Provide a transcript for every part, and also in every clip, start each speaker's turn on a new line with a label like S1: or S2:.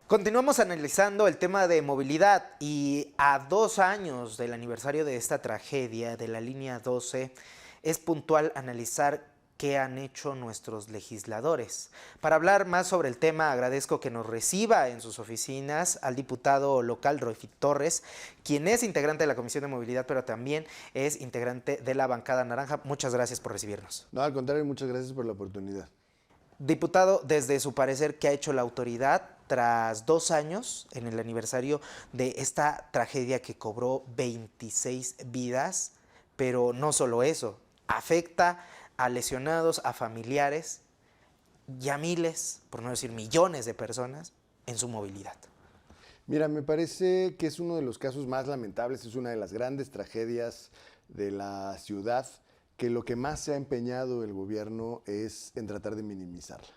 S1: Continuamos analizando el tema de movilidad y a 2 años del aniversario de esta tragedia de la línea 12 es puntual analizar qué han hecho nuestros legisladores. Para hablar más sobre el tema agradezco que nos reciba en sus oficinas al diputado local Roifit Torres, quien es integrante de la Comisión de Movilidad pero también es integrante de la bancada naranja. Muchas gracias por recibirnos.
S2: No, al contrario, muchas gracias por la oportunidad.
S1: Diputado, desde su parecer, ¿qué ha hecho la autoridad tras 2 años en el aniversario de esta tragedia que cobró 26 vidas? Pero no solo eso, afecta a lesionados, a familiares y a miles, por no decir millones de personas en su movilidad.
S2: Mira, me parece que es uno de los casos más lamentables, es una de las grandes tragedias de la ciudad, que lo que más se ha empeñado el gobierno es en tratar de minimizarla,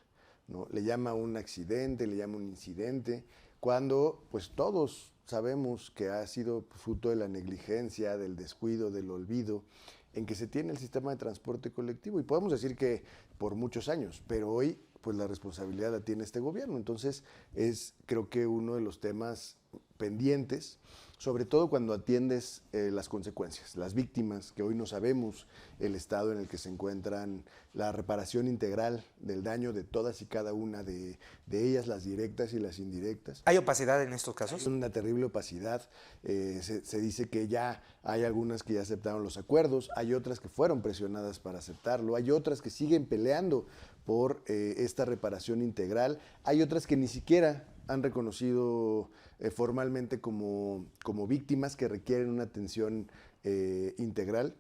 S2: ¿no? Le llama un accidente, le llama un incidente, cuando pues todos sabemos que ha sido fruto de la negligencia, del descuido, del olvido en que se tiene el sistema de transporte colectivo. Y podemos decir que por muchos años, pero hoy pues la responsabilidad la tiene este gobierno. Entonces es creo que uno de los temas pendientes, sobre todo cuando atiendes las consecuencias, las víctimas, que hoy no sabemos el estado en el que se encuentran, la reparación integral del daño de todas y cada una de ellas, las directas y las indirectas.
S1: ¿Hay opacidad en estos casos?
S2: Hay una terrible opacidad, se dice que ya hay algunas que ya aceptaron los acuerdos, hay otras que fueron presionadas para aceptarlo, hay otras que siguen peleando por esta reparación integral, hay otras que ni siquiera han reconocido formalmente como víctimas que requieren una atención integral.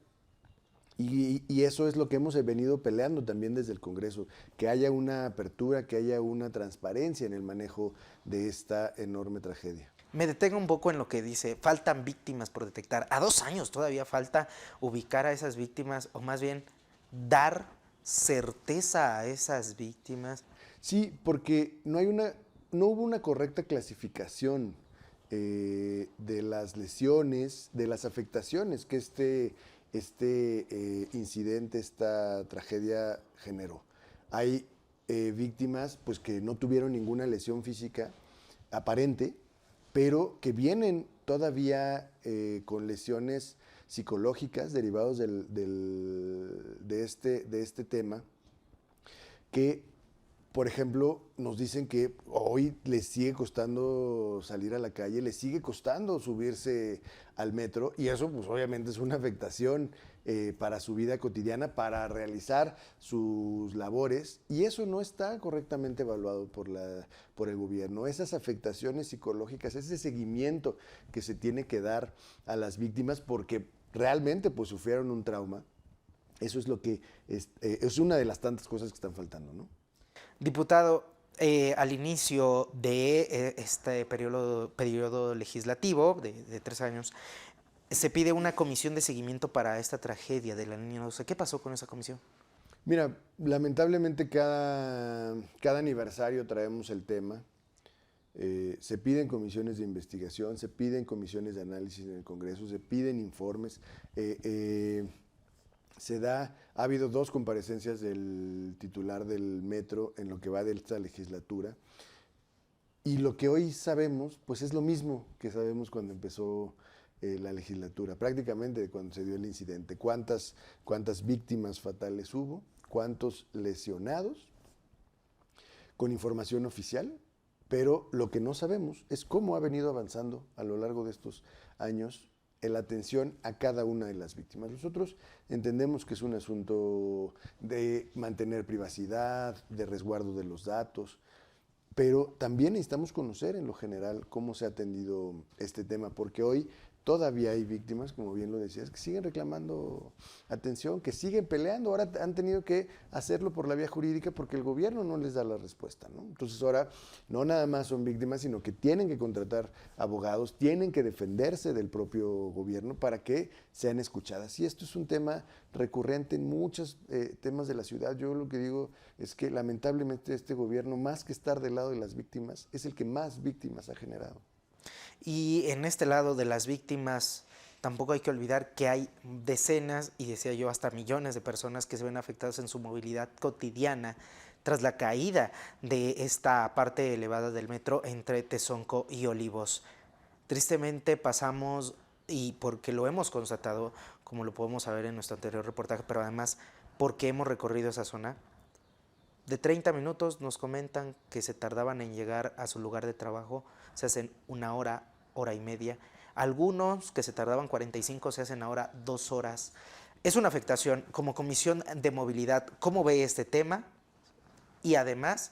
S2: Y eso es lo que hemos venido peleando también desde el Congreso, que haya una apertura, que haya una transparencia en el manejo de esta enorme tragedia.
S1: Me detengo un poco en lo que dice, faltan víctimas por detectar. A 2 años todavía falta ubicar a esas víctimas, o más bien dar certeza a esas víctimas.
S2: Sí, porque no hubo una correcta clasificación de las lesiones, de las afectaciones que este incidente, esta tragedia generó. Hay víctimas pues, que no tuvieron ninguna lesión física aparente, pero que vienen todavía con lesiones psicológicas derivados de este tema, que por ejemplo, nos dicen que hoy les sigue costando salir a la calle, les sigue costando subirse al metro, y eso pues obviamente es una afectación para su vida cotidiana, para realizar sus labores, y eso no está correctamente evaluado por el gobierno. Esas afectaciones psicológicas, ese seguimiento que se tiene que dar a las víctimas porque realmente pues sufrieron un trauma, eso es lo que es una de las tantas cosas que están faltando, ¿no?
S1: Diputado, al inicio de este periodo legislativo de 3 años, se pide una comisión de seguimiento para esta tragedia de la línea 12. ¿Qué pasó con esa comisión?
S2: Mira, lamentablemente cada aniversario traemos el tema. Se piden comisiones de investigación, se piden comisiones de análisis en el Congreso, se piden informes. Ha habido 2 comparecencias del titular del metro en lo que va de esta legislatura, y lo que hoy sabemos pues es lo mismo que sabemos cuando empezó la legislatura, prácticamente cuando se dio el incidente. ¿Cuántas víctimas fatales hubo? ¿Cuántos lesionados? Con información oficial, pero lo que no sabemos es cómo ha venido avanzando a lo largo de estos años en la atención a cada una de las víctimas. Nosotros entendemos que es un asunto de mantener privacidad, de resguardo de los datos, pero también necesitamos conocer en lo general cómo se ha atendido este tema, porque hoy todavía hay víctimas, como bien lo decías, que siguen reclamando atención, que siguen peleando. Ahora han tenido que hacerlo por la vía jurídica porque el gobierno no les da la respuesta, ¿no? Entonces ahora no nada más son víctimas, sino que tienen que contratar abogados, tienen que defenderse del propio gobierno para que sean escuchadas. Y esto es un tema recurrente en muchos temas de la ciudad. Yo lo que digo es que lamentablemente este gobierno, más que estar del lado de las víctimas, es el que más víctimas ha generado.
S1: Y en este lado de las víctimas, tampoco hay que olvidar que hay decenas, y decía yo hasta millones de personas que se ven afectadas en su movilidad cotidiana tras la caída de esta parte elevada del metro entre Tezonco y Olivos. Tristemente pasamos, y porque lo hemos constatado, como lo podemos saber en nuestro anterior reportaje, pero además porque hemos recorrido esa zona, de 30 minutos nos comentan que se tardaban en llegar a su lugar de trabajo, se hacen 1 hora, hora y media. Algunos que se tardaban 45 se hacen ahora 2 horas. Es una afectación. Como Comisión de Movilidad, ¿cómo ve este tema? Y además,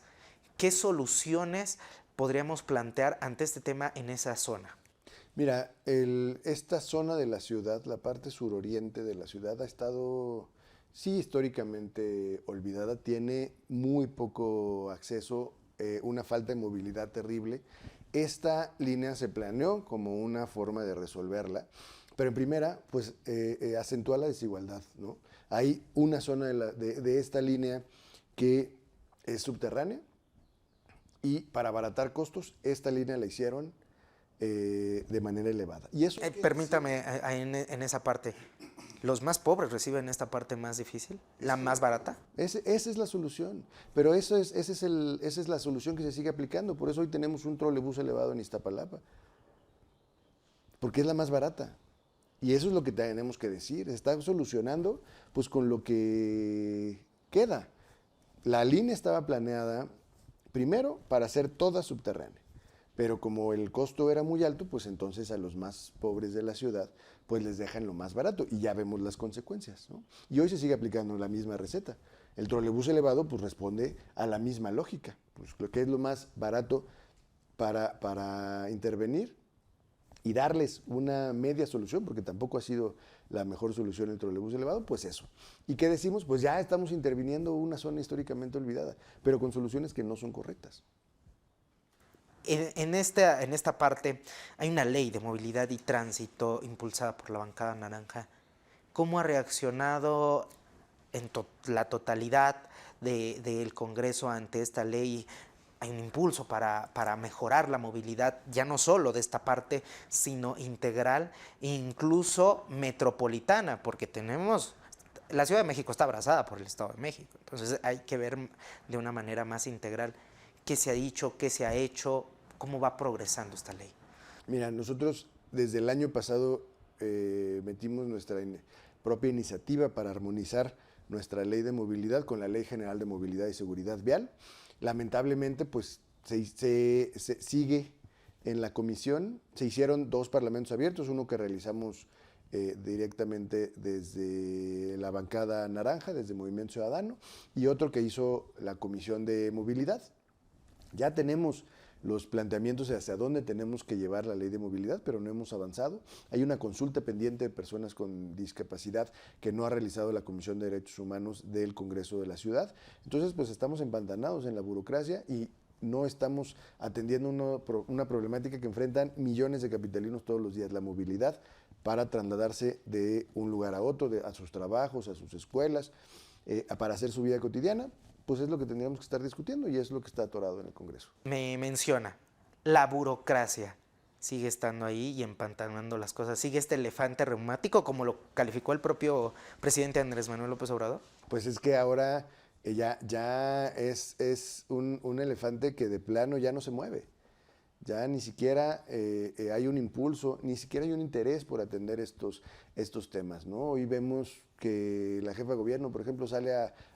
S1: ¿qué soluciones podríamos plantear ante este tema en esa zona?
S2: Mira, esta zona de la ciudad, la parte suroriente de la ciudad, ha estado, sí, históricamente olvidada, tiene muy poco acceso, una falta de movilidad terrible. Esta línea se planeó como una forma de resolverla, pero en primera, pues acentúa la desigualdad, ¿no? Hay una zona de esta línea que es subterránea y para abaratar costos, esta línea la hicieron de manera elevada. Y eso
S1: Permítame, en esa parte, ¿los más pobres reciben esta parte más difícil? ¿La más barata?
S2: esa es la solución, pero esa es la solución que se sigue aplicando. Por eso hoy tenemos un trolebús elevado en Iztapalapa, porque es la más barata. Y eso es lo que tenemos que decir. Se está solucionando pues con lo que queda. La línea estaba planeada primero para hacer toda subterránea. Pero como el costo era muy alto, pues entonces a los más pobres de la ciudad, pues les dejan lo más barato y ya vemos las consecuencias, ¿no? Y hoy se sigue aplicando la misma receta. El trolebús elevado pues responde a la misma lógica, pues lo que es lo más barato para intervenir y darles una media solución, porque tampoco ha sido la mejor solución el trolebús elevado, pues eso. ¿Y qué decimos? Pues ya estamos interviniendo una zona históricamente olvidada, pero con soluciones que no son correctas.
S1: En esta parte hay una ley de movilidad y tránsito impulsada por la bancada naranja. ¿Cómo ha reaccionado la totalidad del Congreso ante esta ley? Hay un impulso para mejorar la movilidad, ya no solo de esta parte, sino integral e incluso metropolitana, porque la Ciudad de México está abrazada por el Estado de México, entonces hay que ver de una manera más integral qué se ha dicho, qué se ha hecho, cómo va progresando esta ley.
S2: Mira, nosotros desde el año pasado metimos nuestra propia iniciativa para armonizar nuestra ley de movilidad con la Ley General de Movilidad y Seguridad Vial. Lamentablemente, pues se sigue en la comisión. Se hicieron 2 parlamentos abiertos, uno que realizamos directamente desde la bancada naranja, desde Movimiento Ciudadano, y otro que hizo la Comisión de Movilidad. Ya tenemos los planteamientos de hacia dónde tenemos que llevar la ley de movilidad, pero no hemos avanzado. Hay una consulta pendiente de personas con discapacidad que no ha realizado la Comisión de Derechos Humanos del Congreso de la Ciudad. Entonces, pues estamos empantanados en la burocracia y no estamos atendiendo una problemática que enfrentan millones de capitalinos todos los días, la movilidad para trasladarse de un lugar a otro, a sus trabajos, a sus escuelas, para hacer su vida cotidiana. Pues es lo que tendríamos que estar discutiendo y es lo que está atorado en el Congreso.
S1: Me menciona, la burocracia sigue estando ahí y empantanando las cosas. ¿Sigue este elefante reumático, como lo calificó el propio presidente Andrés Manuel López Obrador?
S2: Pues es que ahora ya es un elefante que de plano ya no se mueve. Ya ni siquiera hay un impulso, ni siquiera hay un interés por atender estos temas, ¿no? Hoy vemos que la jefa de gobierno, por ejemplo, sale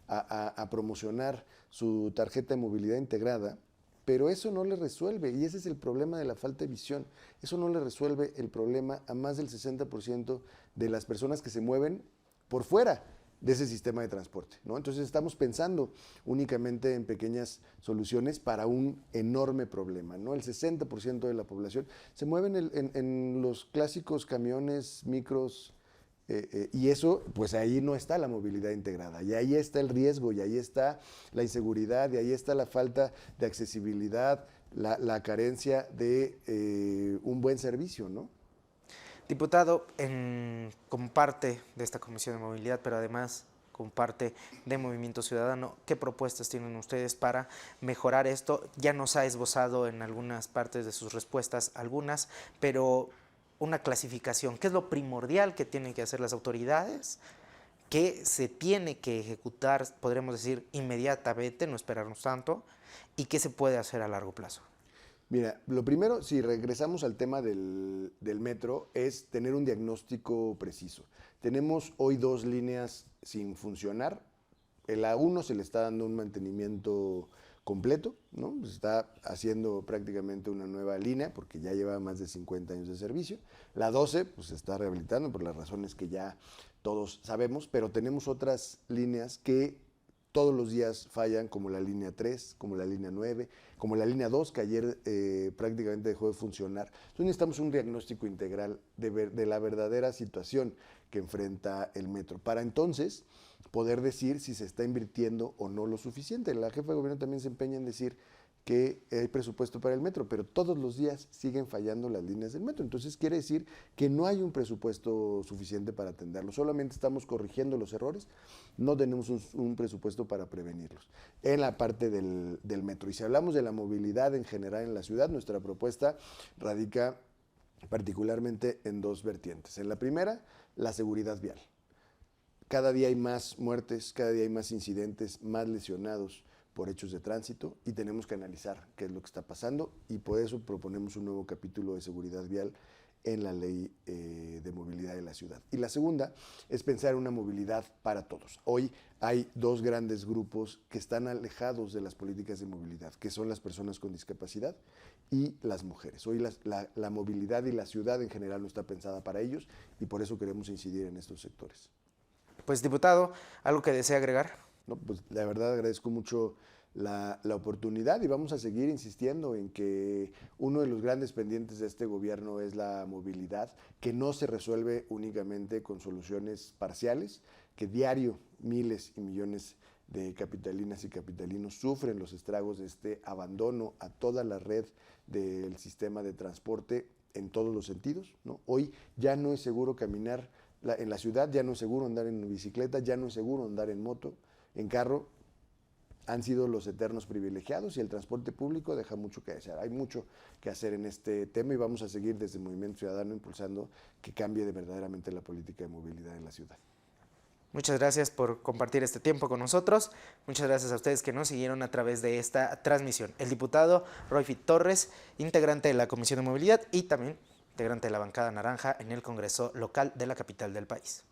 S2: a promocionar su tarjeta de movilidad integrada, pero eso no le resuelve, y ese es el problema de la falta de visión. Eso no le resuelve el problema a más del 60% de las personas que se mueven por fuera de ese sistema de transporte, ¿no? Entonces estamos pensando únicamente en pequeñas soluciones para un enorme problema, ¿no? El 60% de la población se mueve en los clásicos camiones, micros, y eso, pues ahí no está la movilidad integrada, y ahí está el riesgo, y ahí está la inseguridad, y ahí está la falta de accesibilidad, la carencia de un buen servicio, ¿no?
S1: Diputado, como parte de esta Comisión de Movilidad, pero además como parte de Movimiento Ciudadano, ¿qué propuestas tienen ustedes para mejorar esto? Ya nos ha esbozado en algunas partes de sus respuestas, algunas, pero una clasificación, ¿qué es lo primordial que tienen que hacer las autoridades que se tiene que ejecutar, podríamos decir, inmediatamente, no esperarnos tanto, y qué se puede hacer a largo plazo?
S2: Mira, lo primero, si regresamos al tema del metro, es tener un diagnóstico preciso. Tenemos hoy 2 líneas sin funcionar. En la 1 se le está dando un mantenimiento completo, ¿no? Se está haciendo prácticamente una nueva línea porque ya lleva más de 50 años de servicio. La 12 pues, se está rehabilitando por las razones que ya todos sabemos, pero tenemos otras líneas que todos los días fallan, como la línea 3, como la línea 9, como la línea 2, que ayer prácticamente dejó de funcionar. Entonces necesitamos un diagnóstico integral de la verdadera situación que enfrenta el metro, para entonces poder decir si se está invirtiendo o no lo suficiente. La jefa de gobierno también se empeña en decir que hay presupuesto para el metro, pero todos los días siguen fallando las líneas del metro. Entonces quiere decir que no hay un presupuesto suficiente para atenderlo, solamente estamos corrigiendo los errores, no tenemos un presupuesto para prevenirlos en la parte del metro. Y si hablamos de la movilidad en general en la ciudad, nuestra propuesta radica particularmente en 2 vertientes. En la primera, la seguridad vial. Cada día hay más muertes, cada día hay más incidentes, más lesionados por hechos de tránsito y tenemos que analizar qué es lo que está pasando y por eso proponemos un nuevo capítulo de seguridad vial en la ley de movilidad de la ciudad. Y la segunda es pensar en una movilidad para todos. Hoy hay 2 grandes grupos que están alejados de las políticas de movilidad, que son las personas con discapacidad y las mujeres. Hoy la movilidad y la ciudad en general no está pensada para ellos y por eso queremos incidir en estos sectores.
S1: Pues diputado, ¿algo que desea agregar?
S2: No, pues la verdad agradezco mucho la oportunidad y vamos a seguir insistiendo en que uno de los grandes pendientes de este gobierno es la movilidad, que no se resuelve únicamente con soluciones parciales, que diario miles y millones de capitalinas y capitalinos sufren los estragos de este abandono a toda la red del sistema de transporte en todos los sentidos, ¿no? Hoy ya no es seguro caminar en la ciudad, ya no es seguro andar en bicicleta, ya no es seguro andar en moto, en carro. Han sido los eternos privilegiados y el transporte público deja mucho que desear. Hay mucho que hacer en este tema y vamos a seguir desde el Movimiento Ciudadano impulsando que cambie verdaderamente la política de movilidad en la ciudad.
S1: Muchas gracias por compartir este tiempo con nosotros. Muchas gracias a ustedes que nos siguieron a través de esta transmisión. El diputado Royfit Torres, integrante de la Comisión de Movilidad y también integrante de la bancada naranja en el Congreso local de la capital del país.